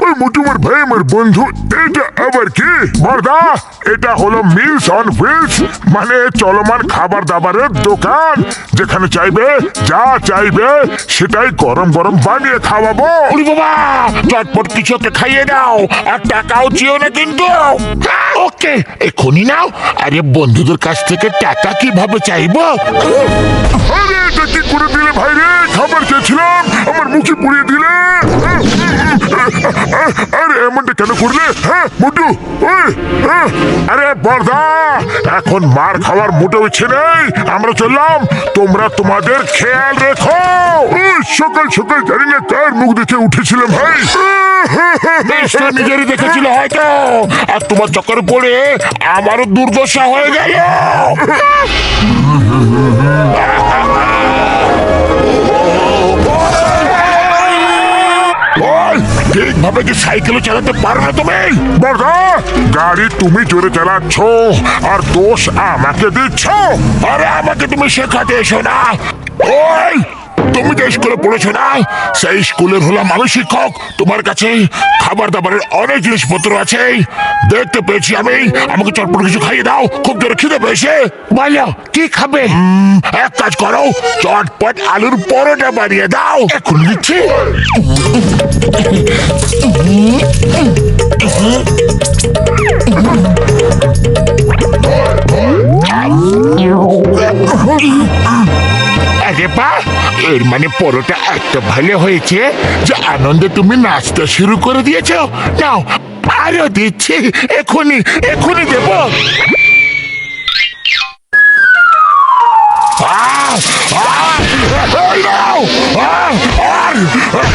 ওই মোটুমার ভাই আমার বন্ধু, এটা আবার কি বর্দা? এটা হলো মিলস অন হুইলস, মানে চলমান খাবার দাবারের দোকান, যেখানে চাইবে যা চাইবে সেটাই গরম গরম বানিয়ে খাওয়াবো। ওরে বাবা, চটপট কিছু একটা খাইয়ে দাও, আর টাকাও চেয়েও না কিন্তু। ওকে, এখনই নাও। আরে বন্ধুদের কাছ থেকে টাকা কিভাবে চাইবো? আরে এটা কি করে দিলে ভাই রে? খাবার চেয়েছিলাম, আমার মুখে পুড়িয়ে দিলে। আরে এমনটা কেন করলে? হ্যাঁ মোটু, আরে বর্দা, এখন মার খাওয়ার মোটেও ইচ্ছে নেই। আমরা চললাম, তোমরা তোমাদের খেয়াল রেখো। সকাল সকাল জানি না কার মুখ দেখে উঠেছিলাম ভাই। নিশ্চয় নিজেরই দেখেছিল হয়তো, আর তোমার চক্করে পড়ে আমারও দুর্দশা হয়ে গেল। ঠিকভাবে কি সাইকেলও চালাতে পারো না তুমি? বর্দা, গাড়ি তুমি জোরে চালাচ্ছ আর দোষ আমাকে দিচ্ছ। আরে আমাকে তুমি শেখাতে এসো না। ওই তুমি যে স্কুলে পড়েছো না, সেই স্কুলের হলাম আমি শিক্ষক। তোমার কাছে খাবার দাবারের অনেক জিনিসপত্র আছে, দেখতে পেয়েছি আমি। আমাকে চটপট কিছু খাইয়ে দাও, খুব জোরে খিদে পেয়েছে। বলো কি খাবে? এক কাজ করো, চটপট আলুর পরোটা বানিয়ে দাও। এখন দিচ্ছি। আরে বাহ, এর মানে পরোটা এত ভালো হয়েছে যে আনন্দে তুমি নাচতে শুরু করে দিয়েছো। নাও আরো দিচ্ছি, এখনই এখনই দেব।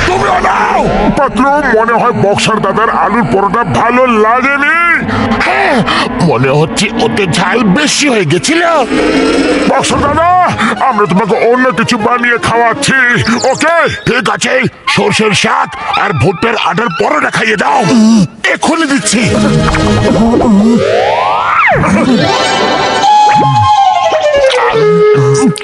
তুমিও নাও। পাত্র, মনে হয় বক্সার দাদার আলুর পরোটা ভালো লাগেনি। হ্যাঁ, মনে হচ্ছে ওতে ঝাল বেশি হয়ে গেছিল। বক্সার দাদা, আমরা তোমাকে অন্য কিছু বানিয়ে খাওয়াচ্ছি। ওকে ঠিক আছে, সর্ষের শাক আর ভুট্টার আটার পরোটা খাইয়ে দাও। এখনই দিচ্ছি।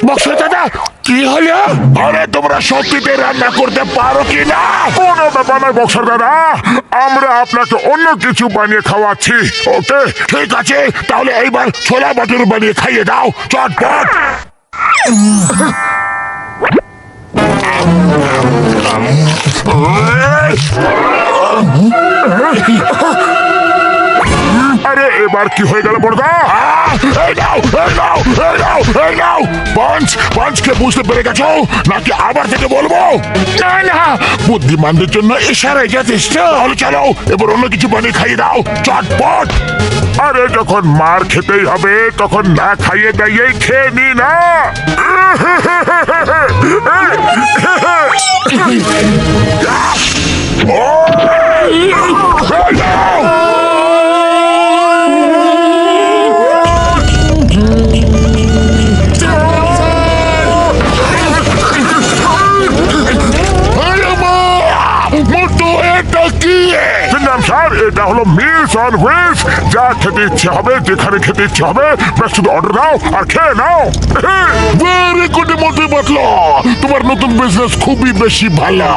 বক্সা দাদা, কি হলো? আরে তোমরা সত্যিতে রান্না করতে পারো কি না? কোনো ব্যাপার নয় বক্সার দাদা, আমরা আপনাকে অন্য কিছু বানিয়ে খাওয়াচ্ছি। ওকে ঠিক আছে, তাহলে এইবার ছোলা বাটুর বানিয়ে খাইয়ে দাও চটপট। আরে এবার কি হয়ে গেল বড়দা? পঞ্চকে বুঝতে পেরে গেছো নাকি আবার থেকে বলবো? না না, বুদ্ধিমানদের জন্য ইশারাই যথেষ্ট। তাহলে চলো এবার অন্য কিছু বানিয়ে খাইয়ে দাও চটপট। আরে যখন মার খেতেই হবে তখন না খাইয়ে দাইয়েই খেয়ে নি না। স্যার, এটা হলো মিলস অন হুইলস। যা খেতে ইচ্ছে হবে, যেখানে খেতে ইচ্ছে হবে, শুধু অর্ডার দাও আর খেয়ে নাও। ভেরি গুড মতে বাটলো, তোমার নতুন বিজনেস খুবই বেশি ভালো।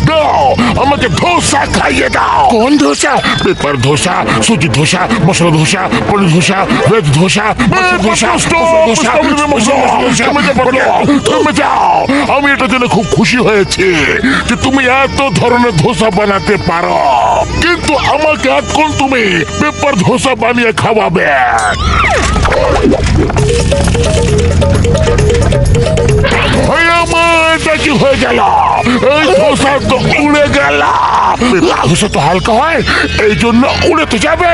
দাও আমাকে ধোসা খাইয়ে দাও। কোন ধোসা? পেপার ধোসা, সুজি ধোসা, মশলা ধোসা, পনির ধোসা, ভেজ ধোসা, আমি এটা জেনে খুব খুশি হয়েছি যে তুমি এত ধরনের ধোসা বানাতে পারো, কিন্তু আমাকে এখন তুমি পেপার ধোসা বানিয়ে খাওয়াবে। এটা কি হয়ে গেল? এই ধোসা তো উড়ে গেল। ধোসা তো হালকা হয়, এই জন্য উড়ে তো যাবে।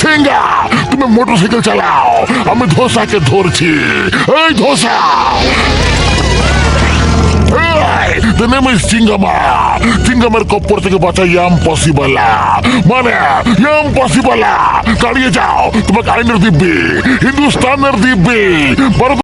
সিঙ্গা, তুমি মোটরসাইকেল চালাও, আমি ধোসাকে ধরছি। এই ধোসা, the name is চিঙ্গামা। চিঙ্গামের কপ্পর থেকে বাঁচা ইম্পসিবল, মানে ইম্পসিবল। দাঁড়িয়ে যাও, তোমাকে আইনের দিব্যি, হিন্দুস্তানের দিব্যি।